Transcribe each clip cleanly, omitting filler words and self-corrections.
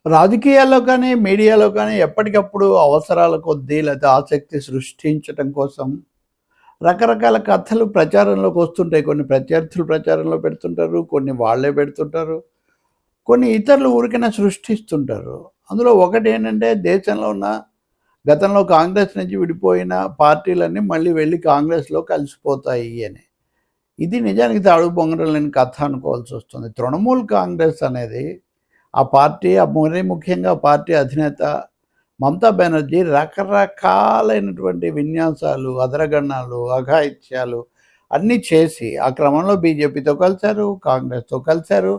రాజకీయాల్లో కానీ, మీడియాలో కానీ ఎప్పటికప్పుడు అవసరాల కొద్దీ లేతే ఆసక్తి సృష్టించటం కోసం రకరకాల కథలు ప్రచారంలోకి వస్తుంటాయి. కొన్ని ప్రత్యర్థులు ప్రచారంలో పెడుతుంటారు. కొన్ని వాళ్ళే పెడుతుంటారు. కొన్ని ఇతరులు ఊరికనే సృష్టిస్తుంటారు. అందులో ఒకటేంటంటే దేశంలో ఉన్న గతంలో కాంగ్రెస్ నుంచి విడిపోయిన పార్టీలన్నీ మళ్ళీ వెళ్ళి కాంగ్రెస్‌లో కలిసిపోతాయి అని. ఇది నిజానికి తాడుకు బొంగరం లేని కథ అనుకోవాల్సొస్తుంది. తృణమూల్ కాంగ్రెస్ అనేది ఆ పార్టీ మరీ ముఖ్యంగా పార్టీ అధినేత మమతా బెనర్జీ రకరకాలైనటువంటి విన్యాసాలు, అదరగణాలు, అఘాయిత్యాలు అన్నీ చేసి ఆ క్రమంలో బీజేపీతో కలిశారు, కాంగ్రెస్‌తో కలిశారు.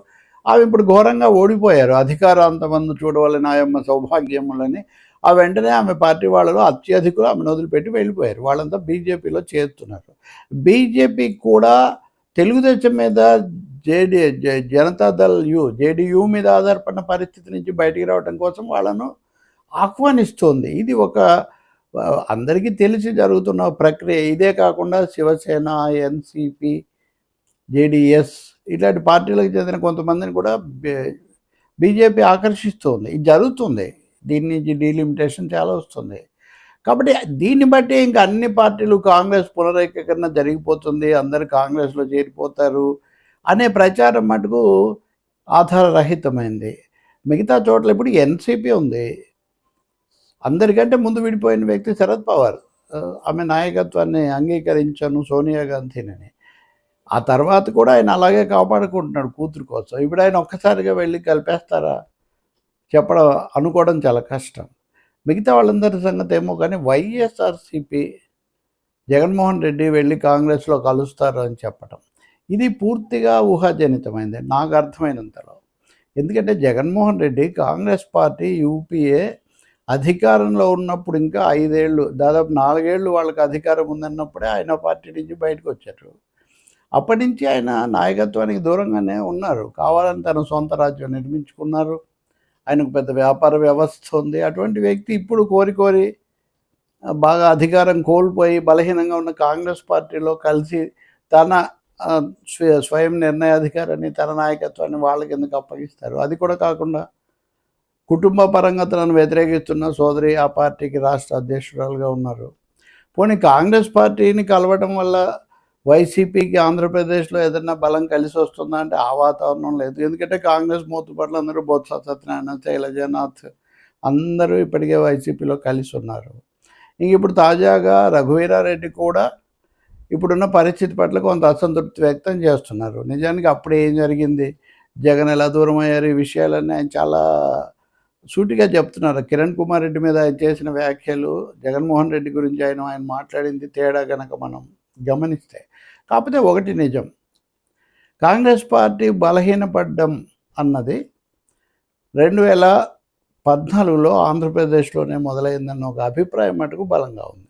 అవి ఇప్పుడు ఘోరంగా ఓడిపోయారు. అధికారాంతమందు చూడవలె నాయమ్మ సౌభాగ్యములని ఆ వెంటనే ఆమె పార్టీ వాళ్ళలో అత్యధికులు ఆమెను వదిలిపెట్టి వెళ్ళిపోయారు. వాళ్ళంతా బీజేపీలో చేరుతున్నారు. బీజేపీ కూడా తెలుగుదేశం మీద జనతాదళ్ జేడీయూ మీద ఆధారపడిన పరిస్థితి నుంచి బయటికి రావడం కోసం వాళ్ళను ఆహ్వానిస్తోంది. ఇది ఒక అందరికీ తెలిసి జరుగుతున్న ప్రక్రియ. ఇదే కాకుండా శివసేన, ఎన్సీపీ, జేడీఎస్ ఇట్లాంటి పార్టీలకు చెందిన కొంతమందిని కూడా బీజేపీ ఆకర్షిస్తోంది. ఇది జరుగుతుంది. దీని నుంచి డీలిమిటేషన్ చాలా వస్తుంది. కాబట్టి దీన్ని బట్టి ఇంకా అన్ని పార్టీలు కాంగ్రెస్ పునరేకీకరణ జరిగిపోతుంది, అందరు కాంగ్రెస్‌లో చేరిపోతారు అనే ప్రచారం మటుకు ఆధారరహితమైంది. మిగతా చోట్ల ఇప్పుడు ఎన్సీపీ ఉంది. అందరికంటే ముందు విడిపోయిన వ్యక్తి శరద్ పవార్. ఆమె నాయకత్వాన్ని అంగీకరించాను సోనియా గాంధీనని. ఆ తర్వాత కూడా ఆయన అలాగే కాపాడుకుంటున్నాడు కూతురు కోసం. ఇప్పుడు ఆయన ఒక్కసారిగా వెళ్ళి కలిపేస్తారా? అనుకోవడం చాలా కష్టం. మిగతా వాళ్ళందరి సంగతి ఏమో కానీ వైఎస్ఆర్సీపీ జగన్మోహన్ రెడ్డి వెళ్ళి కాంగ్రెస్‌లో కలుస్తారు అని చెప్పటం ఇది పూర్తిగా ఊహాజనితమైంది నాకు అర్థమైనంతలో. ఎందుకంటే జగన్మోహన్ రెడ్డి కాంగ్రెస్ పార్టీ యూపీఏ అధికారంలో ఉన్నప్పుడు ఇంకా 5 ఏళ్ళు దాదాపు 4 ఏళ్ళు వాళ్ళకి అధికారం ఉందన్నప్పుడే ఆయన పార్టీ నుంచి బయటకు వచ్చారు. అప్పటి నుంచి ఆయన నాయకత్వానికి దూరంగానే ఉన్నారు. కావాలని తన సొంత రాజ్యం నిర్మించుకున్నారు. ఆయనకు పెద్ద వ్యాపార వ్యవస్థ ఉంది. అటువంటి వ్యక్తి ఇప్పుడు కోరి బాగా అధికారం కోల్పోయి బలహీనంగా ఉన్న కాంగ్రెస్ పార్టీలో కలిసి తన స్వయం నిర్ణయాధికారాన్ని, తన నాయకత్వాన్ని వాళ్ళకి ఎందుకు అప్పగిస్తారు? అది కూడా కాకుండా కుటుంబ పరంగా తనను వ్యతిరేకిస్తున్న సోదరి ఆ పార్టీకి రాష్ట్ర అధ్యక్షురాలుగా ఉన్నారు. పోనీ కాంగ్రెస్ పార్టీని కలవటం వల్ల వైసీపీకి ఆంధ్రప్రదేశ్లో ఏదైనా బలం కలిసి వస్తుందా అంటే ఆ వాతావరణం లేదు. ఎందుకంటే కాంగ్రెస్ మూతుపట్ల అందరూ బొత్స సత్యనారాయణ, శైలజనాథ్ అందరూ ఇప్పటికే వైసీపీలో కలిసి ఉన్నారు. ఇంక ఇప్పుడు తాజాగా రఘువీరారెడ్డి కూడా ఇప్పుడున్న పరిస్థితి పట్ల కొంత అసంతృప్తి వ్యక్తం చేస్తున్నారు. నిజానికి అప్పుడు ఏం జరిగింది, జగన్ ఎలా దూరం అయ్యారు, ఈ విషయాలన్నీ ఆయన చాలా సూటిగా చెప్తున్నారు. కిరణ్ కుమార్ రెడ్డి మీద ఆయన చేసిన వ్యాఖ్యలు, జగన్మోహన్ రెడ్డి గురించి ఆయన మాట్లాడింది తేడా కనుక మనం గమనిస్తే. కాకపోతే ఒకటి నిజం, కాంగ్రెస్ పార్టీ బలహీనపడ్డం అన్నది 2014లో ఆంధ్రప్రదేశ్లోనే మొదలైందన్న ఒక అభిప్రాయం మటుకు బలంగా ఉంది.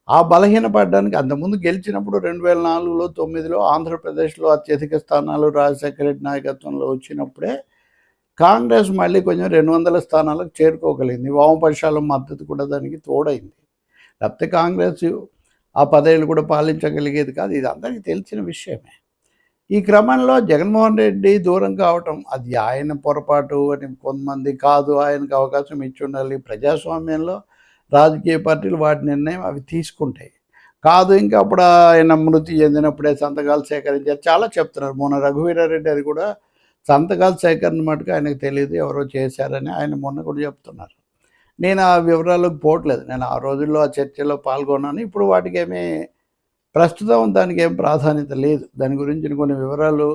ఆ బలహీనపడడానికి అంతకుముందు గెలిచినప్పుడు 2004లో 2009లో ఆంధ్రప్రదేశ్లో అత్యధిక స్థానాలు రాజశేఖర రెడ్డి నాయకత్వంలో వచ్చినప్పుడే కాంగ్రెస్ మళ్ళీ కొంచెం 200 స్థానాలకు చేరుకోగలిగింది. వామపక్షాల మద్దతు కూడా దానికి తోడైంది. లేకపోతే కాంగ్రెస్ ఆ 10 ఏళ్ళు కూడా పాలించగలిగేది కాదు. ఇది అందరికీ తెలిసిన విషయమే. ఈ క్రమంలో జగన్మోహన్ రెడ్డి దూరం కావటం అది ఆయన పొరపాటు అని కొంతమంది, కాదు ఆయనకు అవకాశం ఇచ్చి ఉండాలి. ప్రజాస్వామ్యంలో రాజకీయ పార్టీలు వాటి నిర్ణయం అవి తీసుకుంటాయి. కాదు ఇంకా అప్పుడు ఆయన మృతి చెందినప్పుడే సంతకాలు సేకరించారు చాలా చెప్తున్నారు. మొన్న రఘువీరారెడ్డి అది కూడా సంతకాల సేకరణ మటుకు ఆయనకు తెలియదు, ఎవరో చేశారని ఆయన మొన్న కూడా చెప్తున్నారు. నేను ఆ వివరాలకు పోవట్లేదు. నేను ఆ రోజుల్లో ఆ చర్చలో పాల్గొన్నాను. ఇప్పుడు వాటికేమీ ప్రస్తుతం దానికి ఏం ప్రాధాన్యత లేదు. దాని గురించి కొన్ని వివరాలు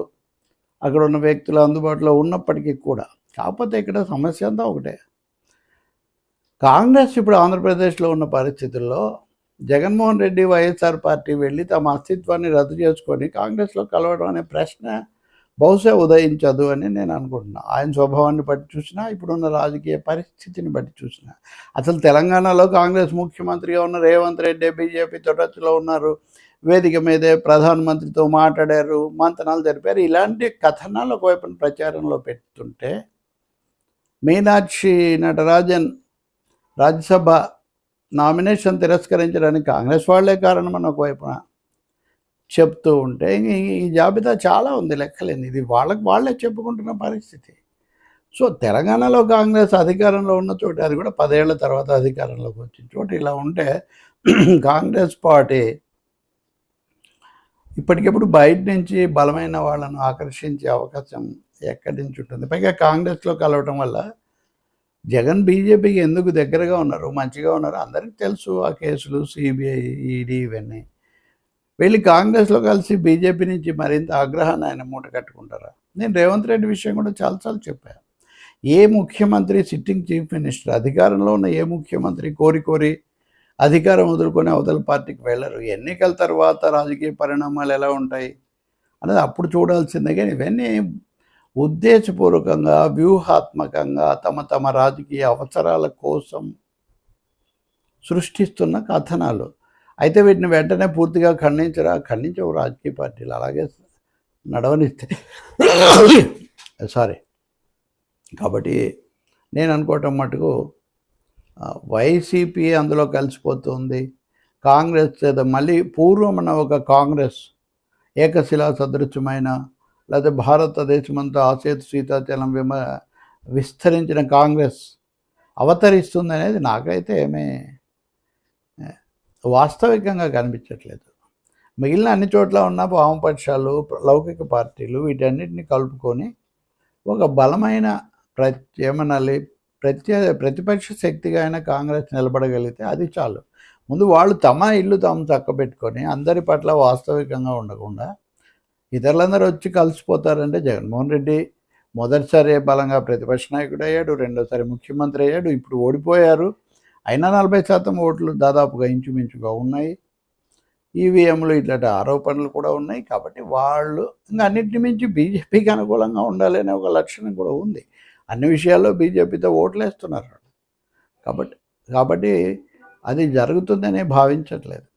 అక్కడ ఉన్న వ్యక్తులు అందుబాటులో ఉన్నప్పటికీ కూడా. కాకపోతే ఇక్కడ సమస్య అంతా ఒకటే, కాంగ్రెస్ ఇప్పుడు ఆంధ్రప్రదేశ్లో ఉన్న పరిస్థితుల్లో జగన్మోహన్ రెడ్డి వైఎస్ఆర్ పార్టీ వెళ్ళి తమ అస్తిత్వాన్ని రద్దు చేసుకొని కాంగ్రెస్లో కలవడం అనే ప్రశ్న బహుశా ఉదయించదు అని నేను అనుకుంటున్నాను. ఆయన స్వభావాన్ని బట్టి చూసినా, ఇప్పుడున్న రాజకీయ పరిస్థితిని బట్టి చూసినా. అసలు తెలంగాణలో కాంగ్రెస్ ముఖ్యమంత్రిగా ఉన్న రేవంత్ రెడ్డి బీజేపీతో టచ్లో ఉన్నారు. వేదిక మీదే ప్రధానమంత్రితో మాట్లాడారు, మంతనాలు జరిపారు. ఇలాంటి కథనాలు ఒకవైపున ప్రచారంలో పెడుతుంటే, మీనాక్షి నటరాజన్ రాజ్యసభ నామినేషన్ తిరస్కరించడానికి కాంగ్రెస్ వాళ్లే కారణమని ఒకవైపున చెప్తూ ఉంటే ఈ జాబితా చాలా ఉంది, లెక్కలేని. ఇది వాళ్ళే చెప్పుకుంటున్న పరిస్థితి. సో తెలంగాణలో కాంగ్రెస్ అధికారంలో ఉన్న చోట, అది కూడా 10 ఏళ్ల తర్వాత అధికారంలోకి వచ్చిన చోట ఇలా ఉంటే కాంగ్రెస్ పార్టీ ఇప్పటికిప్పుడు బయట నుంచి బలమైన వాళ్ళను ఆకర్షించే అవకాశం ఎక్కడి నుంచి ఉంటుంది? పైగా కాంగ్రెస్లో కలవటం వల్ల జగన్ బీజేపీకి ఎందుకు దగ్గరగా ఉన్నారు, మంచిగా ఉన్నారు అందరికీ తెలుసు. ఆ కేసులు, సిబిఐ, ఈడీ ఇవన్నీ. వెళ్ళి కాంగ్రెస్లో కలిసి బీజేపీ నుంచి మరింత ఆగ్రహాన్ని ఆయన మూట కట్టుకుంటారా? నేను రేవంత్ రెడ్డి విషయం కూడా చాలాసార్లు చెప్పాను. ఏ ముఖ్యమంత్రి, సిట్టింగ్ చీఫ్ మినిస్టర్, అధికారంలో ఉన్న ఏ ముఖ్యమంత్రి కోరి అధికారం వదులుకొని అవతల పార్టీకి వెళ్ళరు. ఎన్నికల తర్వాత రాజకీయ పరిణామాలు ఎలా ఉంటాయి అనేది అప్పుడు చూడాల్సిందే. కానీ ఇవన్నీ ఉద్దేశపూర్వకంగా, వ్యూహాత్మకంగా తమ రాజకీయ అవసరాల కోసం సృష్టిస్తున్న కథనాలు. అయితే వీటిని వెంటనే పూర్తిగా ఖండించవు రాజకీయ పార్టీలు. అలాగే నడవనిస్తే సారీ. కాబట్టి నేను అనుకోవటం మటుకు వైసీపీ అందులో కలిసిపోతుంది. కాంగ్రెస్ మళ్ళీ పూర్వమున ఒక కాంగ్రెస్ ఏకశిలా సదృశ్యమైన, లేకపోతే భారతదేశమంతా ఆసేతు సీతాచలం విస్తరించిన కాంగ్రెస్ అవతరిస్తుంది అనేది నాకైతే ఏమీ వాస్తవికంగా కనిపించట్లేదు. మిగిలిన అన్ని చోట్ల ఉన్న వామపక్షాలు, లౌకిక పార్టీలు వీటన్నిటిని కలుపుకొని ఒక బలమైన ప్రతిపక్ష శక్తిగా అయినా కాంగ్రెస్ నిలబడగలిగితే అది చాలు. ముందు వాళ్ళు తమ ఇల్లు తాము చక్కబెట్టుకొని అందరి పట్ల వాస్తవికంగా ఉండకుండా ఇతరులందరూ వచ్చి కలిసిపోతారంటే, జగన్మోహన్ రెడ్డి మొదటిసారి బలంగా ప్రతిపక్ష నాయకుడు అయ్యాడు, రెండోసారి ముఖ్యమంత్రి అయ్యాడు, ఇప్పుడు ఓడిపోయారు. అయినా 40% ఓట్లు దాదాపుగా ఇంచుమించుగా ఉన్నాయి. ఈవీఎంలు ఇట్లాంటి ఆరోపణలు కూడా ఉన్నాయి. కాబట్టి వాళ్ళు ఇంకా అన్నింటిని మించి బీజేపీకి అనుకూలంగా ఉండాలి అనే ఒక లక్షణం కూడా ఉంది. అన్ని విషయాల్లో బీజేపీతో ఓట్లేస్తున్నారు. కాబట్టి అది జరుగుతుందనే భావించట్లేదు.